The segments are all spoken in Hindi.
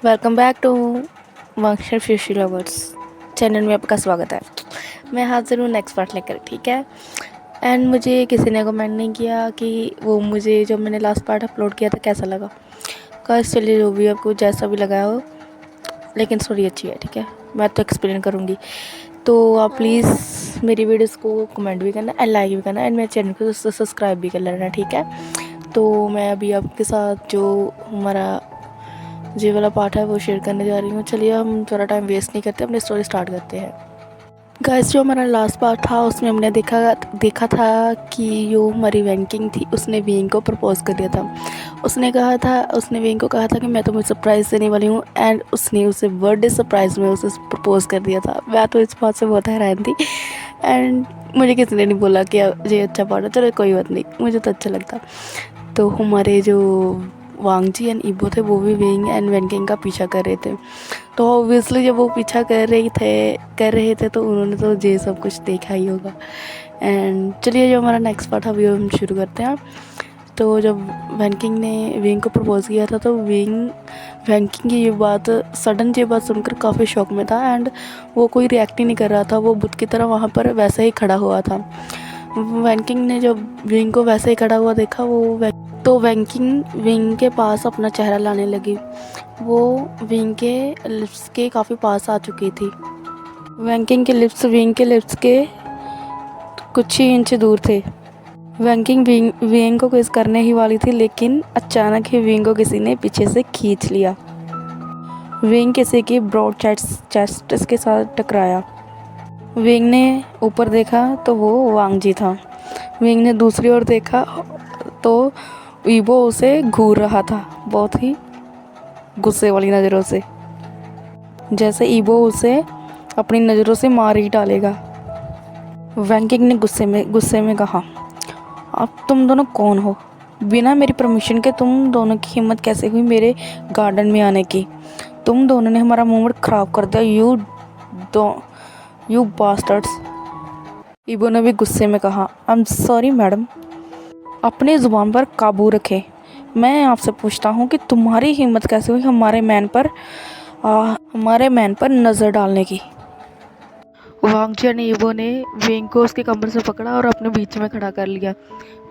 वेलकम बैक टू वंशर फिशी लवर्स चैनल में आपका स्वागत है। मैं हाजिर हूँ नेक्स्ट पार्ट लेकर, ठीक है। एंड मुझे किसी ने कमेंट नहीं किया कि वो मुझे जो मैंने लास्ट पार्ट अपलोड किया था कैसा लगा। कस चलिए जो भी आपको जैसा भी लगा हो, लेकिन स्टोरी अच्छी है, ठीक है। मैं तो एक्सप्लेन करूँगी, तो आप प्लीज़ मेरी वीडियोस को कमेंट भी करना एंड लाइक भी करना एंड मेरे चैनल को सब्सक्राइब भी कर लेना, ठीक है। तो मैं अभी आपके साथ जो हमारा ये वाला पार्ट है वो शेयर करने जा रही हूँ। चलिए हम थोड़ा टाइम वेस्ट नहीं करते, अपनी स्टोरी स्टार्ट करते हैं। गाइस, जो हमारा लास्ट पार्ट था उसमें हमने देखा था कि जो हमारी वैंकिंग थी उसने विंग को प्रपोज़ कर दिया था। उसने विंग को कहा था कि मैं तुम्हें सरप्राइज़ देने वाली हूँ, एंड उसने उसे बर्थडे सरप्राइज़ में उसे प्रपोज़ कर दिया था। मैं तो इस बात से बहुत हैरान थी, एंड मुझे किसी ने नहीं बोला कि ये अच्छा पार्ट है। चलो कोई बात नहीं, मुझे तो अच्छा लगता। तो हमारे जो वांग जी एंड ईबो थे वो भी विंग एंड वैंकिंग का पीछा कर रहे थे। तो ऑब्वियसली जब वो पीछा कर रहे थे तो उन्होंने तो ये सब कुछ देखा ही होगा। एंड चलिए जो हमारा नेक्स्ट पार्ट है वो हम शुरू करते हैं। तो जब वैंकिंग ने विंग को प्रपोज़ किया था तो वैंकिंग की ये बात सुनकर काफ़ी शॉक में था, एंड वो कोई रिएक्ट ही नहीं कर रहा था। वो बुत की तरह वहाँ पर वैसे ही खड़ा हुआ था। वैंकिंग ने जब विंग को वैसे ही खड़ा हुआ देखा, तो वैंकिंग विंग के पास अपना चेहरा लाने लगी। वो विंग के लिप्स के काफ़ी पास आ चुकी थी। वैंकिंग के लिप्स विंग के लिप्स के कुछ ही इंच दूर थे। वैंकिंग विंग को किस करने ही वाली थी, लेकिन अचानक ही विंग को किसी ने पीछे से खींच लिया। विंग किसी की ब्रॉड चेस्ट के साथ टकराया। विंग ने ऊपर देखा तो वो वांग जी था। विंग ने दूसरी ओर देखा तो ईबो उसे घूर रहा था, बहुत ही गुस्से वाली नज़रों से, जैसे ईबो उसे अपनी नज़रों से मार ही डालेगा। वैंकिंग ने गुस्से में कहा, अब तुम दोनों कौन हो? बिना मेरी परमिशन के तुम दोनों की हिम्मत कैसे हुई मेरे गार्डन में आने की? तुम दोनों ने हमारा मूवमेंट ख़राब कर दिया, यू बास्टर्ड्स। ईबो ने भी गुस्से में कहा, आई एम सॉरी मैडम, अपनी ज़ुबान पर काबू रखें। मैं आपसे पूछता हूँ कि तुम्हारी हिम्मत कैसे हुई हमारे मैन पर नज़र डालने की? वांग जी ने ईबो ने विंग को उसके कमर से पकड़ा और अपने बीच में खड़ा कर लिया।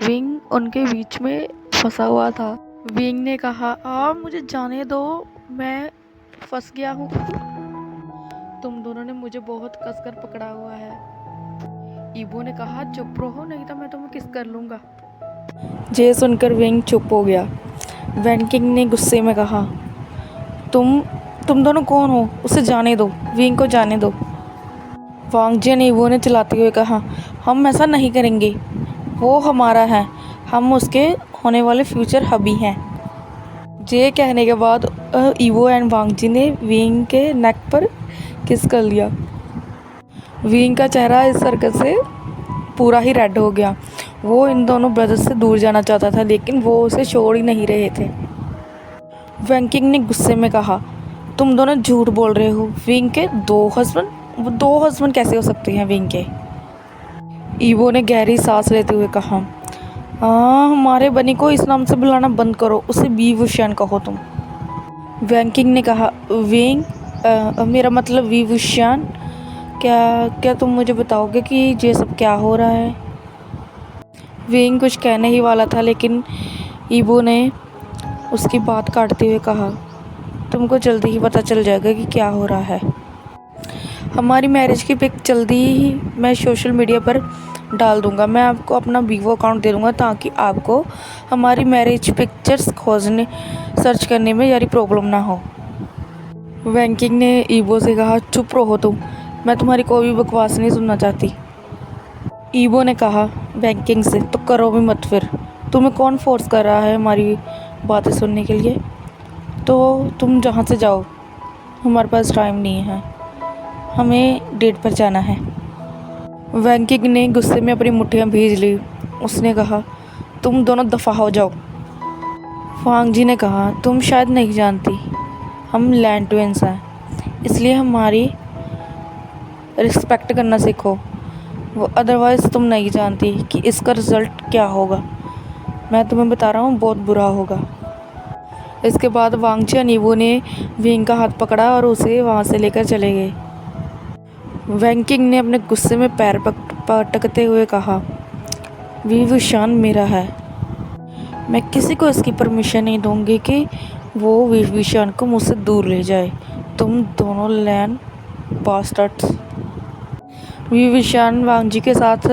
विंग उनके बीच में फंसा हुआ था। विंग ने कहा, मुझे जाने दो, मैं फंस गया हूँ। तुम दोनों ने मुझे बहुत कसकर पकड़ा हुआ है। ईबो ने कहा, चुप रहो नहीं तो मैं तुम्हें किस कर लूँगा। ये सुनकर विंग चुप हो गया। वैंकिंग ने गुस्से में कहा, तुम दोनों कौन हो? उसे जाने दो, विंग को जाने दो। वांग जी ने ईबो ने चिल्लाते हुए कहा, हम ऐसा नहीं करेंगे, वो हमारा है, हम उसके होने वाले फ्यूचर हबी हैं। ये कहने के बाद ईबो एंड वांग जी ने विंग के नेक पर किस कर लिया। विंग का चेहरा इस हरकत से पूरा ही रेड हो गया। वो इन दोनों ब्रदर्स से दूर जाना चाहता था, लेकिन वो उसे छोड़ ही नहीं रहे थे। वैंकिंग ने गुस्से में कहा, तुम दोनों झूठ बोल रहे हो। विंग के दो हस्बैंड कैसे हो सकते हैं विंग के? ईबो ने गहरी सांस लेते हुए कहा, हमारे बनी को इस नाम से बुलाना बंद करो, उसे बी वुशियान कहो तुम। वैंकिंग ने कहा, विंग मेरा मतलब वी वुशियान, क्या तुम मुझे बताओगे कि ये सब क्या हो रहा है? विंग कुछ कहने ही वाला था, लेकिन ईबो ने उसकी बात काटते हुए कहा, तुमको जल्दी ही पता चल जाएगा कि क्या हो रहा है। हमारी मैरिज की पिक जल्दी ही मैं सोशल मीडिया पर डाल दूंगा। मैं आपको अपना वीवो अकाउंट दे दूंगा ताकि आपको हमारी मैरिज पिक्चर्स सर्च करने में यारी प्रॉब्लम ना हो। वैंकिंग ने ईबो से कहा, चुप रहो तुम, मैं तुम्हारी कोई भी बकवास नहीं सुनना चाहती। ईबो ने कहा वैंकिंग से, तो करो भी मत फिर, तुम्हें कौन फोर्स कर रहा है हमारी बातें सुनने के लिए? तो तुम जहाँ से जाओ, हमारे पास टाइम नहीं है, हमें डेट पर जाना है। वैंकिंग ने गुस्से में अपनी मुट्ठियाँ भींच ली। उसने कहा, तुम दोनों दफ़ा हो जाओ। वांग जी ने कहा, तुम शायद नहीं जानती, हम लैंड ट्विंस हैं, इसलिए हमारी रिस्पेक्ट करना सीखो। वो अदरवाइज़ तुम नहीं जानती कि इसका रिज़ल्ट क्या होगा। मैं तुम्हें बता रहा हूँ, बहुत बुरा होगा। इसके बाद वांगची और नीबू ने विंग का हाथ पकड़ा और उसे वहाँ से लेकर चले गए। वैंकिंग ने अपने गुस्से में पैर पटकते हुए कहा, विभूषण मेरा है, मैं किसी को इसकी परमिशन नहीं दूंगी कि वो विभूषण को मुझसे दूर ले जाए। तुम दोनों लैंड बास्टर्ड्स। विभूषण वांगजी के साथ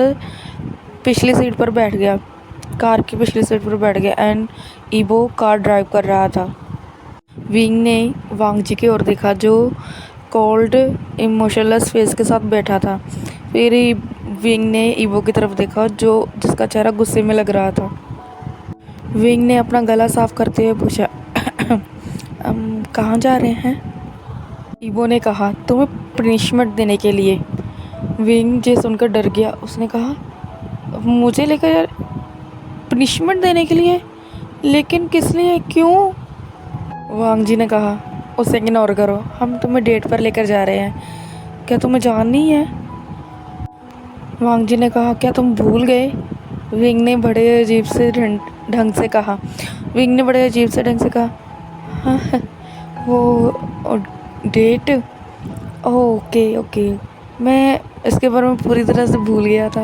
पिछली सीट पर बैठ गया, कार की पिछली सीट पर बैठ गया एंड ईबो कार ड्राइव कर रहा था। विंग ने वांगजी की ओर देखा जो कोल्ड इमोशनलेस फेस के साथ बैठा था। फिर विंग ने ईबो की तरफ देखा जिसका चेहरा गुस्से में लग रहा था। विंग ने अपना गला साफ करते हुए पूछा, कहाँ जा रहे हैं? ईबो ने कहा, तुम्हें पनिशमेंट देने के लिए। विंग जे सुनकर डर गया। उसने कहा, मुझे लेकर पनिशमेंट देने के लिए? लेकिन किस लिए, क्यों? वांगजी ने कहा, उसे इग्नोर करो, हम तुम्हें डेट पर लेकर जा रहे हैं, क्या तुम्हें जान नहीं है? वांगजी ने कहा, क्या तुम भूल गए? विंग ने बड़े अजीब से ढंग से कहा। हाँ, वो डेट, ओके, मैं इसके बारे में पूरी तरह से भूल गया था।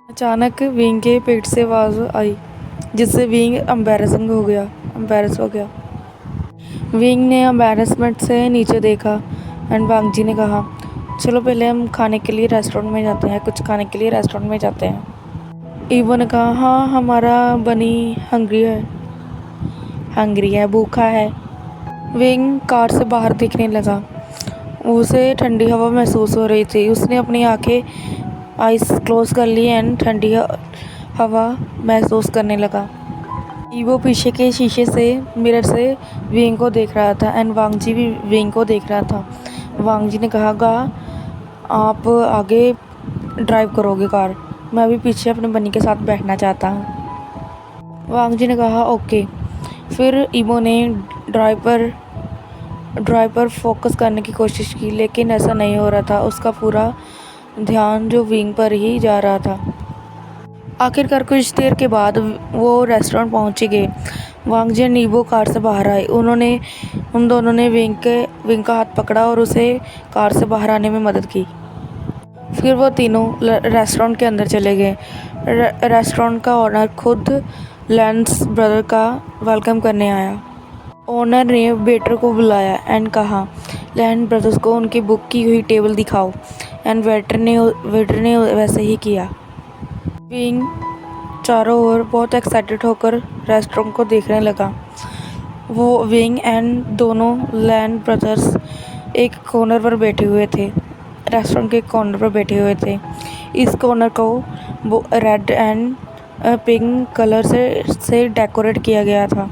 अचानक विंग के पेट से आवाज़ आई जिससे विंग एम्बैरस हो गया। विंग ने एम्बैरसमेंट से नीचे देखा एंड वांगजी ने कहा, चलो पहले हम कुछ खाने के लिए रेस्टोरेंट में जाते हैं। ईबो ने कहा, हाँ, हमारा बनी हंग्री है, भूखा है। विंग कार से बाहर देखने लगा। उसे ठंडी हवा महसूस हो रही थी। उसने अपनी आइस क्लोज कर ली एंड ठंडी हवा महसूस करने लगा। ईबो पीछे के शीशे से मिरर से विंग को देख रहा था एंड वांगजी भी विंग को देख रहा था। वांगजी ने कहा, आप आगे ड्राइव करोगे कार, मैं अभी पीछे अपने बनी के साथ बैठना चाहता हूँ। वांगजी ने कहा, ओके। फिर ईबो ने ड्राइव पर फोकस करने की कोशिश की, लेकिन ऐसा नहीं हो रहा था। उसका पूरा ध्यान जो विंग पर ही जा रहा था। आखिरकार कुछ देर के बाद वो रेस्टोरेंट पहुंच गए। वांगजी और ईबो कार से बाहर आए। उन दोनों ने विंग का हाथ पकड़ा और उसे कार से बाहर आने में मदद की। फिर वो तीनों रेस्टोरेंट के अंदर चले गए। रेस्टोरेंट का ओनर खुद लैंस ब्रदर का वेलकम करने आया। ओनर ने वेटर को बुलाया एंड कहा, लैंड ब्रदर्स को उनकी बुक की हुई टेबल दिखाओ एंड वेटर ने वैसे ही किया। विंग चारों ओर बहुत एक्साइटेड होकर रेस्टोरेंट को देखने लगा। वो विंग एंड दोनों लैंड ब्रदर्स एक कॉर्नर पर बैठे हुए थे। रेस्टोरेंट के कॉर्नर पर बैठे हुए थे। इस कॉर्नर को रेड एंड पिंक कलर से डेकोरेट किया गया था।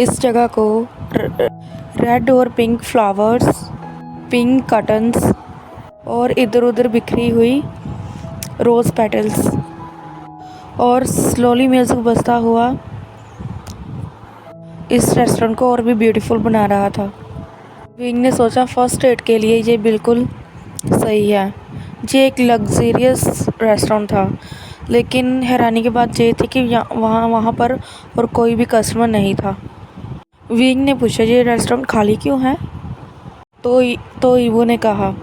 इस जगह को रेड और पिंक फ्लावर्स, पिंक कर्टन्स और इधर उधर बिखरी हुई रोज़ पेटल्स और स्लोली म्यूजिक बजता हुआ इस रेस्टोरेंट को और भी ब्यूटीफुल बना रहा था। विंग ने सोचा, फर्स्ट डेट के लिए ये बिल्कुल सही है। ये एक लग्जरियस रेस्टोरेंट था, लेकिन हैरानी की बात ये थी कि वहाँ पर और कोई भी कस्टमर नहीं था। विंग ने पूछा, ये रेस्टोरेंट खाली क्यों है? तो ईबो ने कहा,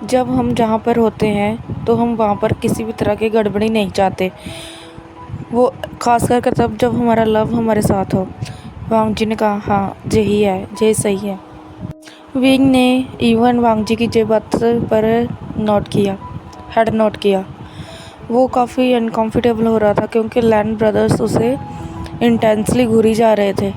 जब हम जहाँ पर होते हैं तो हम वहाँ पर किसी भी तरह की गड़बड़ी नहीं चाहते, वो खास कर तब जब हमारा लव हमारे साथ हो। वांगजी ने कहा, हाँ, यही सही है। विंग ने ईबो एंड वांगजी की ये बात पर हेड नोट किया। वो काफ़ी अनकंफर्टेबल हो रहा था क्योंकि लैंड ब्रदर्स उसे इंटेंसली घूरी जा रहे थे।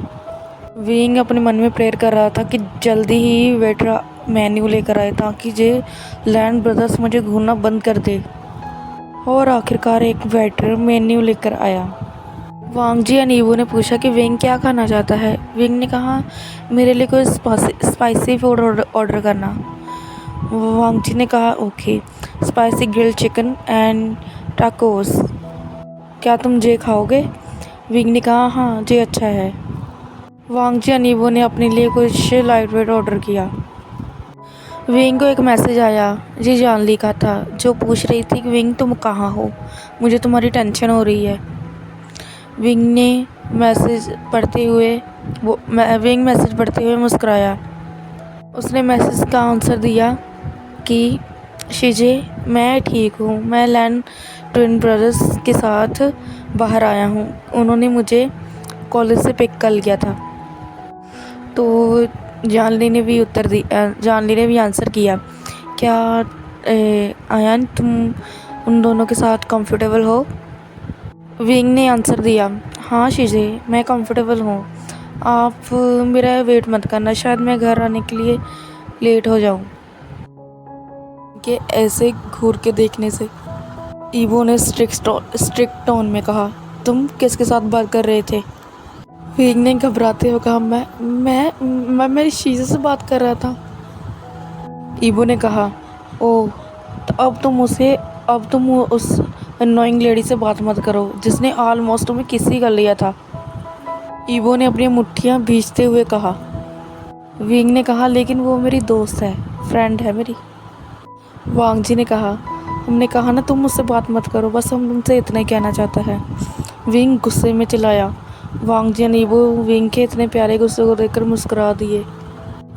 विंग अपने मन में प्रेयर कर रहा था कि जल्दी ही वेटर मेन्यू लेकर आए ताकि ये लैंड ब्रदर्स मुझे घूरना बंद कर दे। और आखिरकार एक वेटर मेन्यू लेकर आया। वांगजी और ईबो ने पूछा कि विंग क्या खाना चाहता है। विंग ने कहा, मेरे लिए कोई स्पाइसी फूड ऑर्डर करना। वांगजी ने कहा, okay, spicy grilled chicken and tacos. क्या तुम ये खाओगे? विंग ने कहा, हाँ, ये अच्छा है। वांगजी और ईबो ने अपने लिए कुछ लाइट वेट ऑर्डर किया। विंग को एक मैसेज आया। ये जानली का था जो पूछ रही थी कि विंग तुम कहाँ हो, मुझे तुम्हारी टेंशन हो रही है। विंग ने विंग मैसेज पढ़ते हुए मुस्कुराया। उसने मैसेज का आंसर दिया कि शीजे, मैं ठीक हूँ, मैं लैन ट्विन ब्रदर्स के साथ बाहर आया हूँ, उन्होंने मुझे कॉलेज से पिक कर लिया था। तो जानली ने भी आंसर किया, क्या आयान तुम उन दोनों के साथ कंफर्टेबल हो? विंग ने आंसर दिया, हाँ शीजे, मैं कंफर्टेबल हूँ, आप मेरा वेट मत करना, शायद मैं घर आने के लिए लेट हो जाऊँ। कि ऐसे घूर के देखने से ईवो ने स्ट्रिक्ट टोन में कहा, तुम किसके साथ बात कर रहे थे? विंग ने घबराते हुए कहा, मैं मेरी शीशे से बात कर रहा था। ईवो ने कहा, ओह, तो अब तुम उस अननोइंग लेडी से बात मत करो जिसने ऑलमोस्ट तुम्हें किस ही कर लिया था। ईवो ने अपनी मुट्ठियाँ भींचते हुए कहा। विंग ने कहा, लेकिन वो मेरी दोस्त है, फ्रेंड है मेरी। वांग जी ने कहा, हमने कहा ना तुम मुझसे बात मत करो, बस हम तुमसे इतना ही कहना चाहता है। विंग गुस्से में चिल्लाया। वांग जी ने ईवो विंग के इतने प्यारे गुस्से को देखकर मुस्कुरा दिए।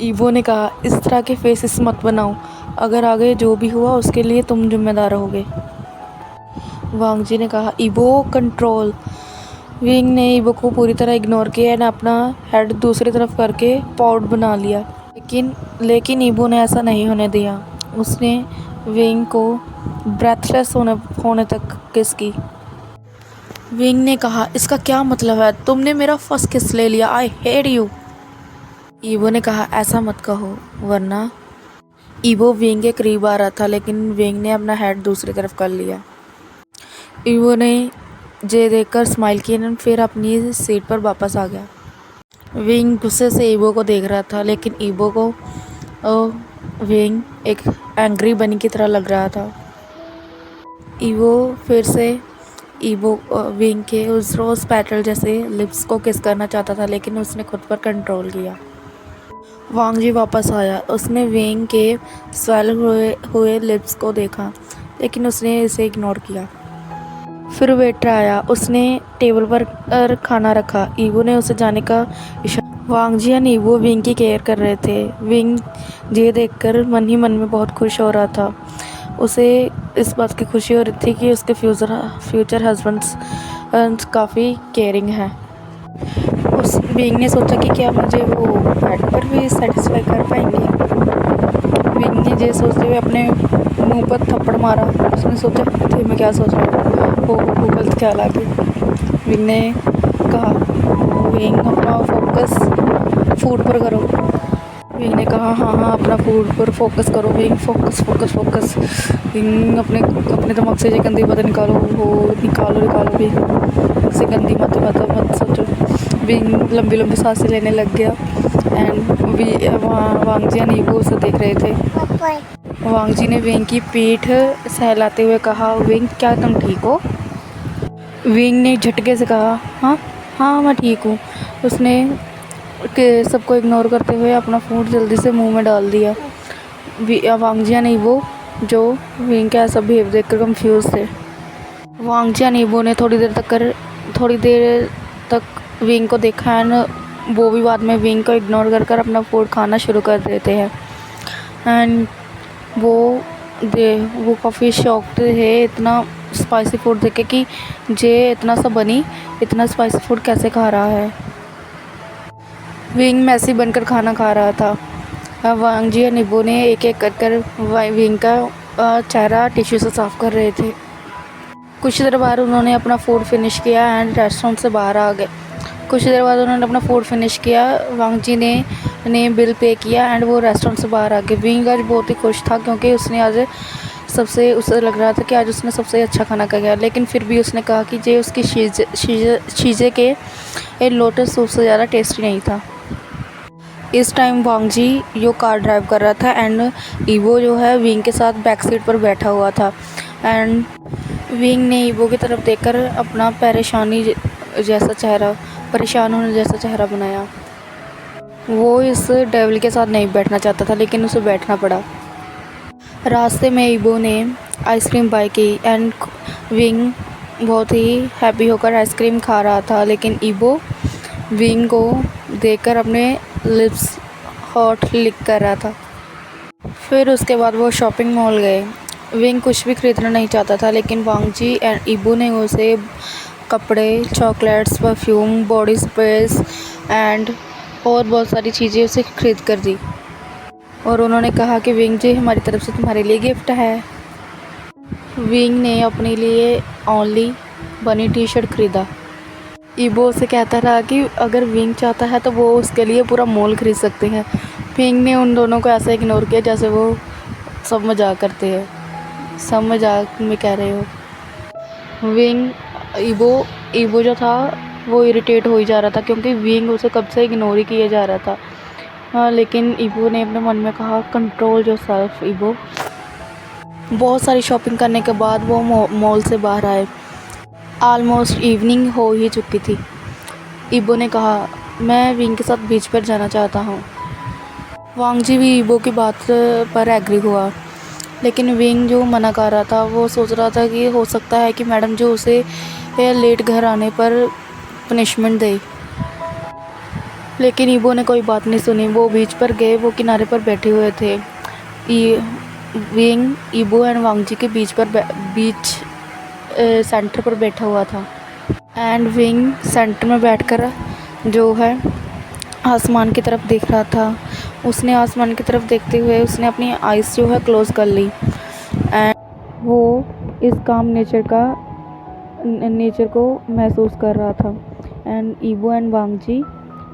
ईवो ने कहा, इस तरह के फेसेस मत बनाओ, अगर आगे जो भी हुआ उसके लिए तुम जिम्मेदार रहोगे। वांग जी ने कहा, ईवो कंट्रोल। विंग ने ईवो को पूरी तरह इग्नोर किया और अपना हेड दूसरी तरफ करके पॉड बना लिया। लेकिन ईवो ने ऐसा नहीं होने दिया। उसने विंग को ब्रेथलेस होने तक किस की। विंग ने कहा, इसका क्या मतलब है? तुमने मेरा फर्स्ट किस ले लिया, आई हेट यू। ईवो ने कहा, ऐसा मत कहो वरना। ईवो विंग के करीब आ रहा था लेकिन विंग ने अपना हेड दूसरी तरफ कर लिया। ईवो ने जे देखकर स्माइल किया और फिर अपनी सीट पर वापस आ गया। विंग गुस्से से ईवो को देख रहा था लेकिन ईवो को विंग एक एंग्री बनी की तरह लग रहा था। ईवो फिर से विंग के उस रोज़ पेटल जैसे लिप्स को किस करना चाहता था लेकिन उसने खुद पर कंट्रोल किया। वांग जी वापस आया। उसने विंग के स्वेल हुए लिप्स को देखा लेकिन उसने इसे इग्नोर किया। फिर वेटर आया, उसने टेबल पर खाना रखा। ईवो ने उसे जाने का इशारा। वांग जी और ईवो विंग की केयर कर रहे थे। विंग ये देखकर मन ही मन में बहुत खुश हो रहा था। उसे इस बात की खुशी हो रही थी कि उसके फ्यूचर हस्बैंड्स काफ़ी केयरिंग हैं। उस विंग ने सोचा कि क्या मुझे वो बेड पर भी सेटिस्फाई कर पाएंगे। विंग ने ये सोचते हुए अपने मुंह पर थप्पड़ मारा। उसने सोचा, तो मैं क्या सोच रहा हूँ, वो गलत ख्याल आ गया। विंग ने कहा, विंग अपना फोकस फूड पर करो। विंग ने कहा, हाँ अपना फूड पर फोकस करो। Wing focus. विंग अपने दिमाग से ये गंदी बातें निकालो विंग से गंदी मत सोचो। विंग लंबी सांसें लेने लग गया एंड वांग जी और ईवो उसे देख रहे थे। वांग जी ने विंग की पीठ सहलाते हुए कहा, विंग क्या तुम ठीक हो? विंग ने झटके से कहा, हाँ मैं ठीक हूँ। उसने सबको इग्नोर करते हुए अपना फूड जल्दी से मुंह में डाल दिया। वांग जी और ईवो जो विंग का ऐसा बिहेव देखकर कंफ्यूज थे। वांग जी और ईवो ने थोड़ी देर तक विंग को देखा एंड वो भी बाद में विंग को इग्नोर कर अपना फूड खाना शुरू कर देते हैं। एंड वो काफ़ी शॉक्ड थे इतना स्पाइसी फूड देख के कि जे इतना सा बनी इतना स्पाइसी फूड कैसे खा रहा है। विंग मैसी बनकर खाना खा रहा था। वांग जी और ईवो ने एक एक कर विंग का चेहरा टिश्यू से साफ कर रहे थे। कुछ देर बाद उन्होंने अपना फूड फिनिश किया एंड रेस्टोरेंट से बाहर आ गए। कुछ देर बाद उन्होंने अपना फूड फिनिश किया। वांग जी ने बिल पे किया एंड वो रेस्टोरेंट से बाहर आ गए। विंग आज बहुत ही खुश था क्योंकि उसे लग रहा था कि आज उसने सबसे अच्छा खाना खाया। लेकिन फिर भी उसने कहा कि ये उसकी शीजे के लोटस सूप से ज़्यादा टेस्टी नहीं था। इस टाइम वांग जी यो कार ड्राइव कर रहा था एंड ईवो जो है विंग के साथ बैक सीट पर बैठा हुआ था। एंड विंग ने ईवो की तरफ देखकर अपना परेशान होने जैसा चेहरा बनाया। वो इस डेविल के साथ नहीं बैठना चाहता था लेकिन उसे बैठना पड़ा। रास्ते में ईवो ने आइसक्रीम बाय की एंड विंग बहुत ही हैप्पी होकर आइसक्रीम खा रहा था, लेकिन ईबो विंग को देखकर अपने लिप्स हॉट लिक कर रहा था। फिर उसके बाद वो शॉपिंग मॉल गए। विंग कुछ भी खरीदना नहीं चाहता था, लेकिन वांग जी एंड ईबो ने उसे कपड़े, चॉकलेट्स, परफ्यूम, बॉडी स्प्रेस एंड और बहुत सारी चीज़ें उसे खरीद कर दी। और उन्होंने कहा कि विंग जी, हमारी तरफ से तुम्हारे लिए गिफ्ट है। विंग ने अपने लिए ओनली बनी टी शर्ट खरीदा। ईबो से कहता रहा कि अगर विंग चाहता है तो वो उसके लिए पूरा मॉल खरीद सकते हैं। विंग ने उन दोनों को ऐसे इग्नोर किया जैसे वो सब मजाक करते हैं, सब मजाक में कह रहे हो। विंग ईबो जो था वो इरिटेट हो ही जा रहा था, क्योंकि विंग उसे कब से इग्नोर ही किया जा रहा था। हाँ, लेकिन ईबो ने अपने मन में कहा, कंट्रोल योर सेल्फ ईबो। बहुत सारी शॉपिंग करने के बाद वो मॉल से बाहर आए। ऑलमोस्ट इवनिंग हो ही चुकी थी। ईबो ने कहा, मैं विंग के साथ बीच पर जाना चाहता हूँ। वांग जी भी ईबो की बात पर एग्री हुआ, लेकिन विंग जो मना कर रहा था, वो सोच रहा था कि हो सकता है कि मैडम जो उसे लेट घर आने पर पनिशमेंट दे। लेकिन ईबो ने कोई बात नहीं सुनी। वो बीच पर गए, वो किनारे पर बैठे हुए थे। विंग ईबो एंड वांग जी के बीच सेंटर पर बैठा हुआ था। एंड विंग सेंटर में बैठकर जो है आसमान की तरफ देख रहा था। उसने आसमान की तरफ देखते हुए उसने अपनी आइज़ जो है क्लोज़ कर ली। एंड वो इस काम नेचर को महसूस कर रहा था। एंड ईबो एंड वांग जी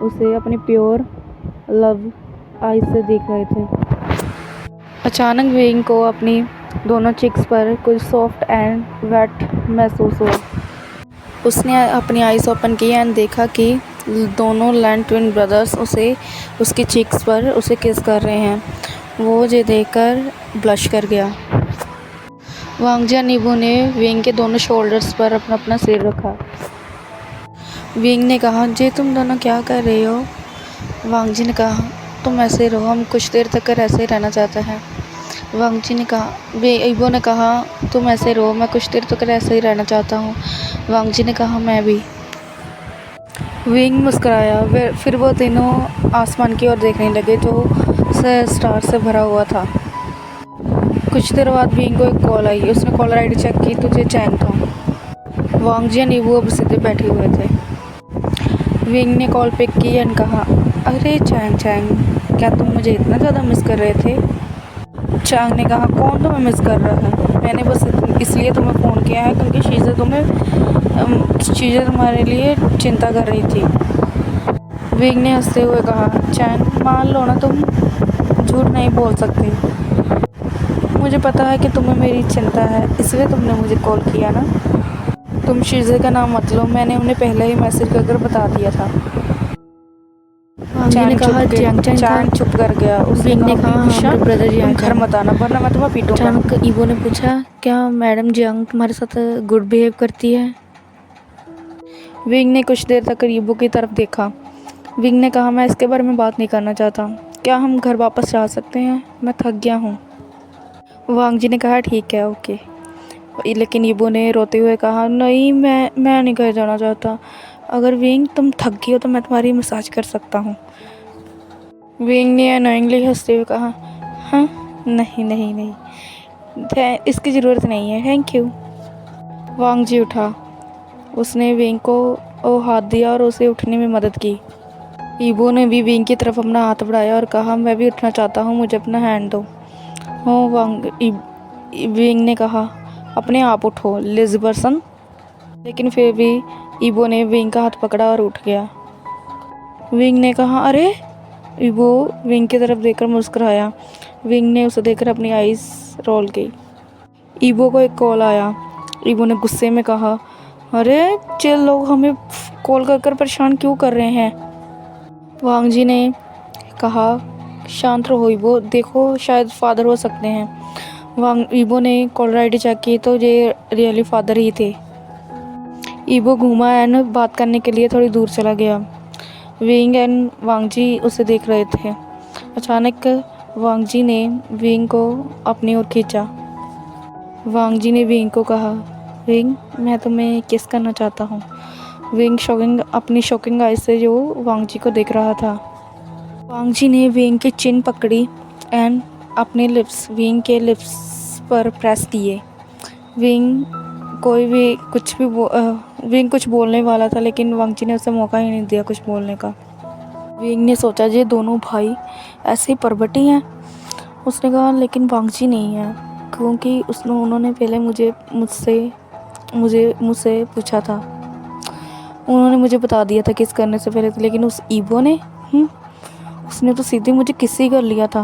उसे अपनी प्योर लव आइज़ से देख रहे थे। अचानक विंग को अपनी दोनों चिक्स पर कुछ सॉफ्ट एंड वेट महसूस हुआ। उसने अपनी आइज़ ओपन की एंड देखा कि दोनों लैंड ट्विन ब्रदर्स उसकी चिक्स पर उसे किस कर रहे हैं। वो ये देखकर ब्लश कर गया। वांग जी और ईबो ने विंग के दोनों शोल्डर्स पर अपना अपना सिर रखा। विंग ने कहा, जी तुम दोनों क्या कर रहे हो? वांग जी ने कहा, तुम ऐसे रहो, हम कुछ देर तक ऐसे ही रहना चाहते हैं। वांग जी ने कहा, ईबो ने कहा, तुम ऐसे रहो, मैं कुछ देर तक ऐसे ही रहना चाहता हूँ। वांग जी ने कहा, मैं भी। विंग मुस्कुराया। फिर वो तीनों आसमान की ओर देखने लगे जो स्टार से भरा हुआ था। कुछ देर बाद विंग को एक कॉल आई। उसने कॉलर आईडी चेक की तो ये चैंग था। वांग जी और ईबो अब सीधे बैठे हुए थे। विंग ने कॉल पिक की एंड कहा, अरे चैंग, क्या तुम मुझे इतना ज़्यादा मिस कर रहे थे? चैंग ने कहा, कौन तुम्हें मिस कर रहा है? मैंने बस इसलिए तुम्हें फ़ोन किया है क्योंकि चीज़ें तुम्हारे लिए चिंता कर रही थी। विंग ने हंसते हुए कहा, चैंग मान लो ना, तुम झूठ नहीं बोल सकती। मुझे पता है कि तुम्हें मेरी चिंता है, इसलिए तुमने मुझे कॉल किया ना। तुम शीज़े का नाम मत लो, मैंने उन्हें पहले ही मैसेज कर बता दिया था। ने कहा, चैंग चुप कर गया। उसने कहा, ब्रदर घर मत आना वरना मैं तुम्हें पीटूंगा। अचानक ईबो ने पूछा, क्या मैडम जियांग तुम्हारे साथ गुड बिहेव करती है? विंग ने कुछ देर तक ईबो की तरफ देखा। विंग ने कहा, मैं इसके बारे में बात नहीं करना चाहता। क्या हम घर वापस जा सकते हैं? मैं थक गया हूँ। वांग जी ने कहा, ठीक है, ओके। लेकिन ईबो ने रोते हुए कहा, नहीं, मैं नहीं घर जाना चाहता। अगर विंग तुम थक गई हो तो मैं तुम्हारी मसाज कर सकता हूँ। विंग ने अनोइंगली हंसते हुए कहा, हाँ, नहीं, इसकी ज़रूरत नहीं है, थैंक यू। वांग जी उठा। उसने विंग को हाथ दिया और उसे उठने में मदद की। ईबो ने भी विंग की तरफ अपना हाथ बढ़ाया और कहा, मैं भी उठना चाहता हूँ, मुझे अपना हैंड दो। विंग ने कहा, अपने आप उठो लिज़। लेकिन फिर भी ईबो ने विंग का हाथ पकड़ा और उठ गया। विंग ने कहा, अरे! ईबो विंग की तरफ देखकर मुस्कुराया। विंग ने उसे देखकर अपनी आइज़ रोल की। ईबो को एक कॉल आया। ईबो ने गुस्से में कहा, अरे ये लोग हमें कॉल कर परेशान क्यों कर रहे हैं? वांग जी ने कहा, शांत रहो ईबो, देखो शायद फादर हो सकते हैं। ईबो ने कॉलर आईडी चेक की तो ये रियली फादर ही थे। ईबो घूमा एंड बात करने के लिए थोड़ी दूर चला गया। विंग एंड वांग जी उसे देख रहे थे। अचानक वांग जी ने विंग को अपनी ओर खींचा। वांग जी ने विंग को कहा, विंग, मैं तुम्हें किस करना चाहता हूँ। विंग अपनी शॉकिंग आइज से जो वांग जी को देख रहा था। वांग जी ने विंग की चिन पकड़ी एंड अपने लिप्स विंग के लिप्स पर प्रेस किए। विंग कोई भी विंग कुछ बोलने वाला था, लेकिन वांग जी ने उसे मौका ही नहीं दिया कुछ बोलने का। विंग ने सोचा ये दोनों भाई ऐसे ही परवटी हैं। उसने कहा लेकिन वांग जी नहीं है, क्योंकि उन्होंने पहले मुझसे पूछा था। उन्होंने मुझे बता दिया था किस करने से पहले, लेकिन उस ईबो ने उसने तो सीधे मुझे किस ही कर लिया था।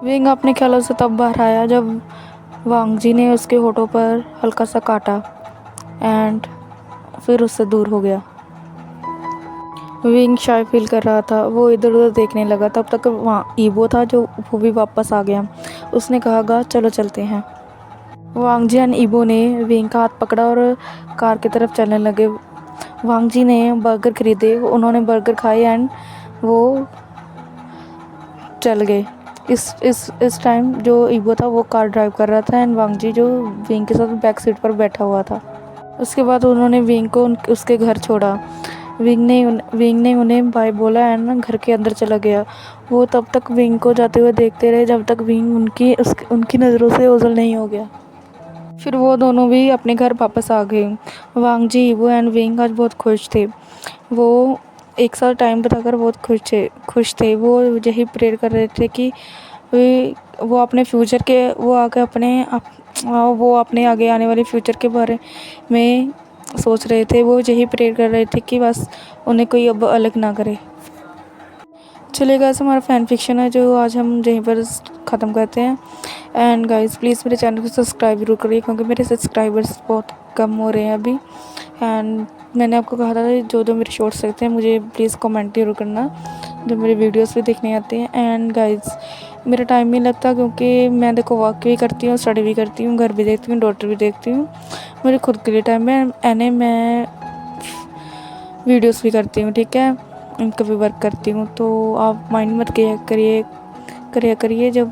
विंग अपने ख्यालों से तब बाहर आया जब वांग जी ने उसके होठों पर हल्का सा काटा एंड फिर उससे दूर हो गया। विंग शाय फील कर रहा था, वो इधर उधर देखने लगा। तब तक वहाँ ईबो था जो वो भी वापस आ गया। उसने कहा चलो चलते हैं। वांग जी एंड ईबो ने विंग का हाथ पकड़ा और कार की तरफ चलने लगे। वांग जी ने बर्गर खरीदे, उन्होंने बर्गर खाए एंड वो चल गए। इस टाइम जो ईबो था वो कार ड्राइव कर रहा था एंड वांग जी जो विंग के साथ बैक सीट पर बैठा हुआ था। उसके बाद उन्होंने विंग को उसके घर छोड़ा। विंग ने उन्हें बाय बोला एंड घर के अंदर चला गया। वो तब तक विंग को जाते हुए देखते रहे जब तक विंग उनकी नज़रों से ओझल नहीं हो गया। फिर वो दोनों भी अपने घर वापस आ गए। वांग जी, ईबो एंड विंग आज बहुत खुश थे। वो एक साथ टाइम बिताकर बहुत खुश थे। वो यही प्रेयर कर रहे थे कि वो अपने फ्यूचर के वो अपने आगे आने वाले फ्यूचर के बारे में सोच रहे थे। वो यही प्रेयर कर रहे थे कि बस उन्हें कोई अब अलग ना करे। चलिए गाइस, हमारा फैन फिक्शन है जो आज हम यहीं पर ख़त्म करते हैं। एंड गाइस प्लीज़ मेरे चैनल को सब्सक्राइब जरूर करिए, क्योंकि मेरे सब्सक्राइबर्स बहुत कम हो रहे हैं अभी। एंड मैंने आपको कहा था जो मेरे शॉर्ट्स लगते हैं मुझे प्लीज़ कमेंट जरूर करना, जो मेरे वीडियोस भी देखने आते हैं। एंड गाइस मेरा टाइम नहीं लगता, क्योंकि मैं देखो वर्क भी करती हूँ, स्टडी भी करती हूँ, घर भी देखती हूँ, डॉटर भी देखती हूँ। मेरे खुद के लिए टाइम है एंड मैं वीडियोस भी करती हूँ, ठीक है, इनका भी वर्क करती हूँ। तो आप माइंड मत किया करिए जब